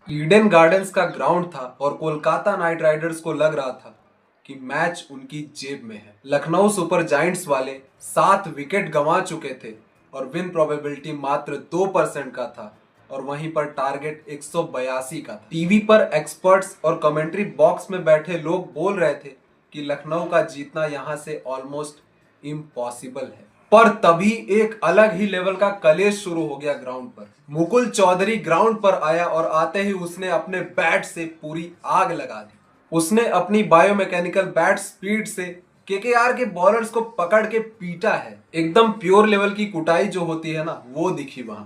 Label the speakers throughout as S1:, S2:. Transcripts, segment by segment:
S1: Eden gardens का ground था और कोलकाता नाइट राइडर्स को लग रहा था कि मैच उनकी जेब में है। लखनऊ सुपर जायंट्स वाले 7 विकेट गंवा चुके थे और विन प्रोबेबिलिटी मात्र 2% का था और वहीं पर टारगेट 182 का था। टीवी पर एक्सपर्ट्स और कमेंट्री बॉक्स में बैठे लोग बोल रहे थे कि लखनऊ का जीतना यहां से ऑलमोस्ट इम्पॉसिबल है। पर तभी एक अलग ही लेवल का कलेश शुरू हो गया ग्राउंड पर। मुकुल चौधरी ग्राउंड पर आया और आते ही उसने अपने बैट से पूरी आग लगा दी। उसने अपनी बायोमैकेनिकल बैट स्पीड से केकेआर के बॉलर्स को पकड़ के पीटा है। एकदम प्योर लेवल की कुटाई जो होती है ना, वो दिखी वहां।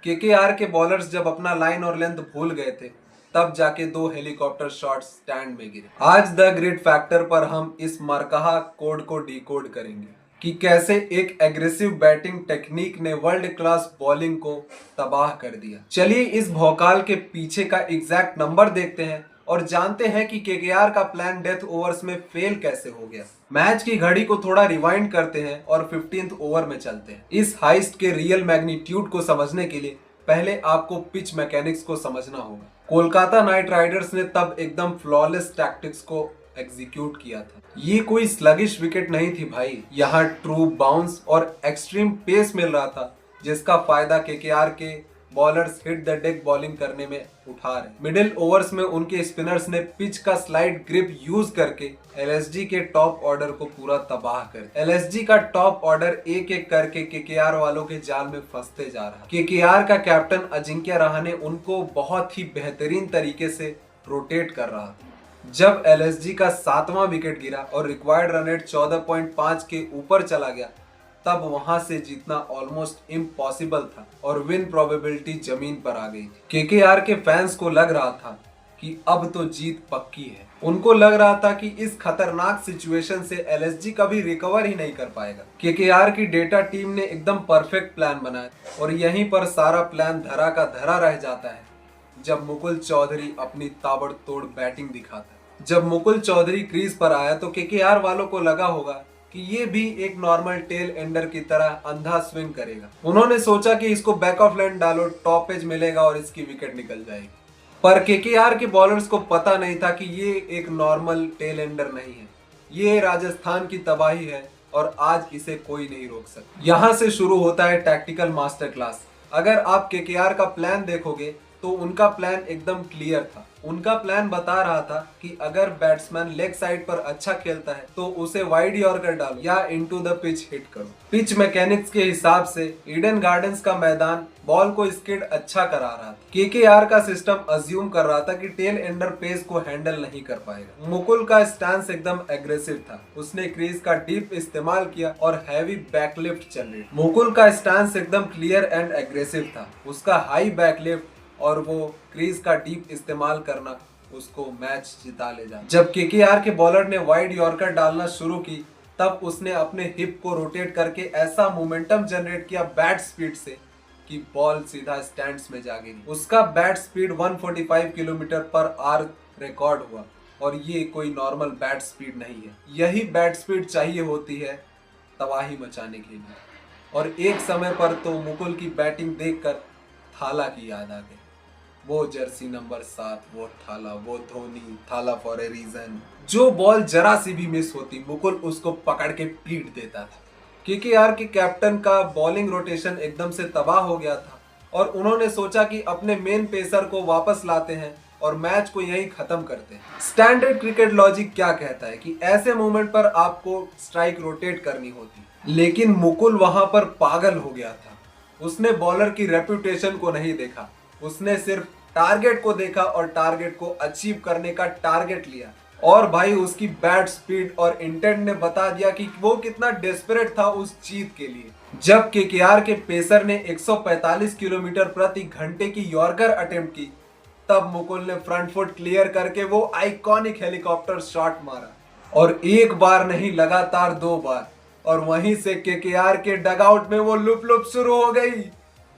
S1: केकेआर के बॉलर्स जब अपना लाइन और लेंथ भूल गए थे, तब जाके 2 हेलीकॉप्टर शॉट्स स्टैंड में गिरे। आज द ग्रिड फैक्टर पर हम इस मरकहा कोड को डिकोड करेंगे कि कैसे एक एग्रेसिव बैटिंग टेक्निक ने वर्ल्ड क्लास बॉलिंग को तबाह कर दिया। चलिए इस भौकाल के पीछे का एग्जैक्ट नंबर देखते हैं और जानते हैं कि केकेआर का प्लान डेथ ओवर्स में फेल कैसे हो गया। मैच की घड़ी को थोड़ा रिवाइंड करते हैं और 15th ओवर में चलते हैं। इस हाइस्ट के रियल मैग्नीट्यूड को समझने के लिए पहले आपको पिच मैकेनिक्स को समझना होगा। कोलकाता नाइट राइडर्स ने तब एकदम फ्लॉलेस टैक्टिक्स को एग्जीक्यूट किया था। ये कोई स्लगिश विकेट नहीं थी भाई, यहाँ ट्रू बाउंस और एक्सट्रीम पेस मिल रहा था, जिसका फायदा केकेआर के bowlers hit the deck bowling करने में उठा रहे। मिडिल ओवर्स में उनके स्पिनर्स ने पिच का स्लाइड ग्रिप यूज करके एलएसजी के टॉप ऑर्डर को पूरा तबाह कर। एलएसजी का टॉप ऑर्डर एक एक करके केकेआर वालों के जाल में फंसते जा रहा। केकेआर का कैप्टन अजिंक्य रहाणे उनको बहुत ही बेहतरीन तरीके से रोटेट कर रहा था। जब एलएसजी का 7वां विकेट गिरा और रिक्वायर्ड रन रेट 14.5 के ऊपर चला गया, तब वहां से जीतना ऑलमोस्ट इम्पॉसिबल था और विन प्रोबेबिलिटी जमीन पर आ गई थी। केकेआर के फैंस को लग रहा था कि अब तो जीत पक्की है। उनको लग रहा था कि इस खतरनाक सिचुएशन से एलएसजी कभी रिकवर ही नहीं कर पाएगा। केकेआर की डेटा टीम ने एकदम परफेक्ट प्लान बनाया और यहीं पर सारा प्लान धरा का धरा रह जाता है जब मुकुल चौधरी अपनी ताबड़तोड़ बैटिंग दिखाता है। जब मुकुल चौधरी क्रीज पर आया तो केकेआर वालों को लगा होगा कि ये भी एक नॉर्मल टेल एंडर की तरह अंधा स्विंग करेगा। उन्होंने सोचा कि इसको बैक ऑफ लाइन डालो, टॉप एज मिलेगा और इसकी विकेट निकल जाएगी। पर केकेआर के बॉलर्स को पता नहीं था कि ये एक नॉर्मल टेल एंडर नहीं है, ये राजस्थान की तबाही है और आज इसे कोई नहीं रोक सकता। यहाँ से शुरू होता है टैक्टिकल मास्टर क्लास। अगर आप केकेआर का प्लान देखोगे तो उनका प्लान एकदम क्लियर था। उनका प्लान बता रहा था कि अगर बैट्समैन लेग साइड पर अच्छा खेलता है तो उसे वाइड यॉर्कर डालो या इनटू द पिच हिट करो। पिच मैकेनिक्स के हिसाब से ईडन गार्डन्स का मैदान बॉल को स्किड अच्छा करा रहा था। केकेआर का सिस्टम अज्यूम कर रहा था कि टेल एंडर पेस को हैंडल नहीं कर पाएगा। मुकुल का स्टांस एकदम एग्रेसिव था। उसने क्रीज का डीप इस्तेमाल किया और हैवी बैकलिफ्ट चल रही। मुकुल का स्टांस एकदम क्लियर एंड एग्रेसिव था। उसका हाई बैकलिफ्ट और वो क्रीज का डीप इस्तेमाल करना उसको मैच जिता ले जाए। जब केकेआर के बॉलर ने वाइड यॉर्कर डालना शुरू की, तब उसने अपने हिप को रोटेट करके ऐसा मोमेंटम जनरेट किया बैट स्पीड से कि बॉल सीधा स्टैंड्स में जा गिरी। उसका bat speed 145 kilometre per hour record हुआ और ये कोई नॉर्मल बैट स्पीड नहीं है। यही बैट स्पीड चाहिए होती है तबाही मचाने के लिए। और एक समय पर तो मुकुल की बैटिंग देखकर थाला की याद आ गई। वो जर्सी नंबर 7, वो थाला, वो धोनी, थाला फॉर ए रीजन। जो बॉल जरा सी भी मिस होती, मुकुल उसको पकड़ के पीट देता था। केकेआर के कैप्टन का बॉलिंग रोटेशन एकदम से तबाह हो गया था और उन्होंने सोचा कि अपने मेन पेसर को वापस लाते हैं और मैच को यहीं खत्म करते हैं। स्टैंडर्ड क्रिकेट लॉजिक क्या कहता है कि ऐसे मोमेंट पर आपको स्ट्राइक रोटेट करनी होती, लेकिन मुकुल वहां पर पागल हो गया था। उसने बॉलर की रेपुटेशन को नहीं देखा, उसने सिर्फ टारगेट को देखा और टारगेट को अचीव करने का टारगेट लिया। और भाई उसकी बैट स्पीड और इंटेंट ने बता दिया कि वो कितना डेस्परेट था उस जीत के लिए। जब केकेआर के पेसर ने 145 किलोमीटर प्रति घंटे की यॉर्कर अटेम्प्ट की, तब मुकुल ने फ्रंट फुट क्लियर करके वो आइकॉनिक हेलीकॉप्टर शॉट मारा और एक बार नहीं, लगातार 2 बार। और वहीं से केकेआर के डगआउट में वो लुप लुप शुरू हो गई,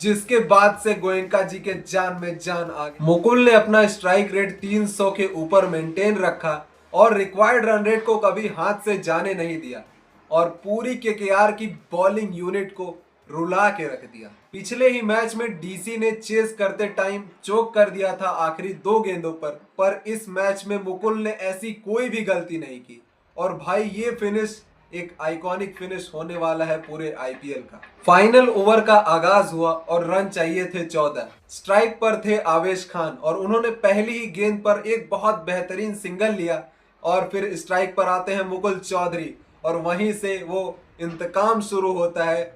S1: जिसके बाद से गोयनका जी के जान में जान आ गई। मुकुल ने अपना स्ट्राइक रेट 300 के ऊपर मेंटेन रखा और रिक्वायर्ड रन रेट को कभी हाथ से जाने नहीं दिया और पूरी केकेआर की बॉलिंग यूनिट को रुला के रख दिया। पिछले ही मैच में डीसी ने चेस करते टाइम चोक कर दिया था आखिरी 2 गेंदों पर इस मैच में मुकुल ने ऐसी कोई भी गलती नहीं की। और भाई ये फिनिश एक आइकॉनिक फिनिश होने वाला है पूरे आईपीएल का। फाइनल ओवर का आगाज हुआ और रन चाहिए थे 14। स्ट्राइक पर थे आवेश खान और उन्होंने पहली ही गेंद पर एक बहुत बेहतरीन सिंगल लिया और फिर स्ट्राइक पर आते हैं मुकुल चौधरी और वहीं से वो इंतकाम शुरू होता है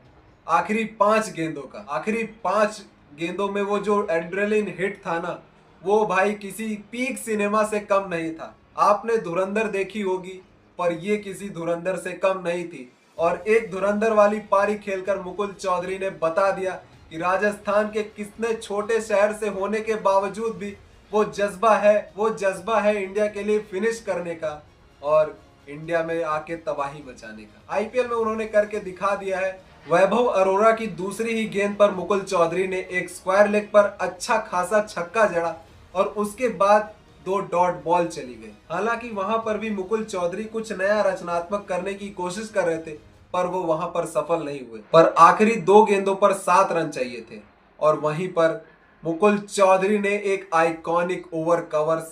S1: आखिरी 5 गेंदों का। आखिरी 5 गेंदों में वो जो एड्रेनलिन हिट था ना, वो भाई किसी पीक सिनेमा से कम नहीं था। आपने धुरंधर देखी होगी पर ये किसी धुरंधर से कम नहीं थी। और एक धुरंधर वाली पारी खेलकर मुकुल चौधरी ने बता दिया कि राजस्थान के कितने छोटे शहर से होने के बावजूद भी वो जज्बा है इंडिया के लिए फिनिश करने का और इंडिया में आके तबाही मचाने का। आईपीएल में उन्होंने करके दिखा दिया है। वैभव अरोरा की दूसरी ही गेंद पर मुकुल चौधरी ने एक स्क्वायर लेग पर अच्छा खासा छक्का जड़ा और उसके बाद 2 डॉट बॉल चली गई। हालांकि वहां पर भी मुकुल चौधरी कुछ नया रचनात्मक करने की कोशिश कर रहे थे पर वो वहां पर सफल नहीं हुए। पर आखिरी 2 गेंदों पर 7 रन चाहिए थे और वहीं पर मुकुल चौधरी ने एक आइकॉनिक ओवर कवर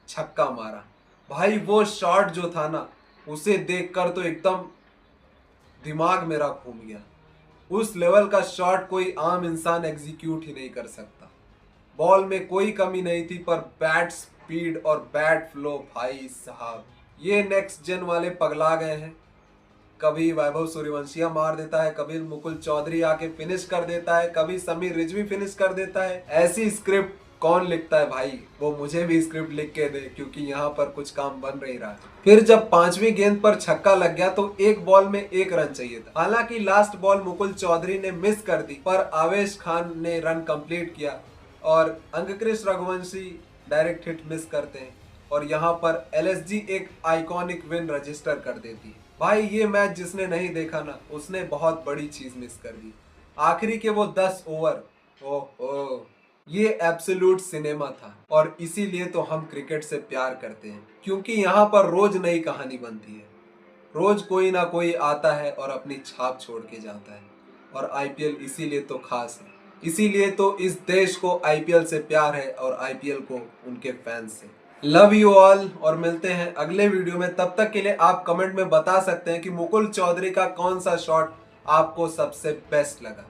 S1: छक्का मारा। भाई वो शॉट जो था ना, उसे देखकर तो एकदम दिमाग मेरा घूम गया। उस लेवल का शॉट कोई आम इंसान एग्जीक्यूट ही नहीं कर सकता। बॉल में कोई कमी नहीं थी पर बैट स्पीड और बैट फ्लो भाई साहब, ये नेक्स्ट जेन वाले पगला गए हैं। कभी वैभव सूर्यवंशिया मार देता है, कभी मुकुल चौधरी आके फिनिश कर देता है, कभी समीर रिजवी फिनिश कर देता है। ऐसी स्क्रिप्ट कौन लिखता है भाई? वो मुझे भी स्क्रिप्ट लिख के दे क्योंकि यहाँ पर कुछ काम बन नहीं रहा है। फिर जब 5वीं गेंद पर छक्का लग गया तो एक बॉल में 1 रन चाहिए था। हालांकि लास्ट बॉल मुकुल चौधरी ने मिस कर दी पर आवेश खान ने रन कंप्लीट किया और Angkrish Raghuvanshi direct hit miss करते हैं और यहाँ पर एलएसजी एक आइकॉनिक विन रजिस्टर कर देती है। भाई ये मैच जिसने नहीं देखा ना, उसने बहुत बड़ी चीज मिस कर दी। आखिरी के वो 10 ओवर, ओहो, ये एब्सोल्यूट सिनेमा था और इसीलिए तो हम क्रिकेट से प्यार करते हैं क्योंकि यहाँ पर रोज नई कहानी बनती है। रोज कोई ना कोई आता है और अपनी छाप छोड़ के जाता है और आईपीएल इसीलिए तो खास है। इसीलिए तो इस देश को आईपीएल से प्यार है और आईपीएल को उनके फैंस से। लव यू ऑल और मिलते हैं अगले वीडियो में। तब तक के लिए आप कमेंट में बता सकते हैं कि मुकुल चौधरी का कौन सा शॉट आपको सबसे बेस्ट लगा।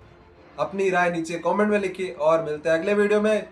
S1: अपनी राय नीचे कमेंट में लिखिए और मिलते हैं अगले वीडियो में।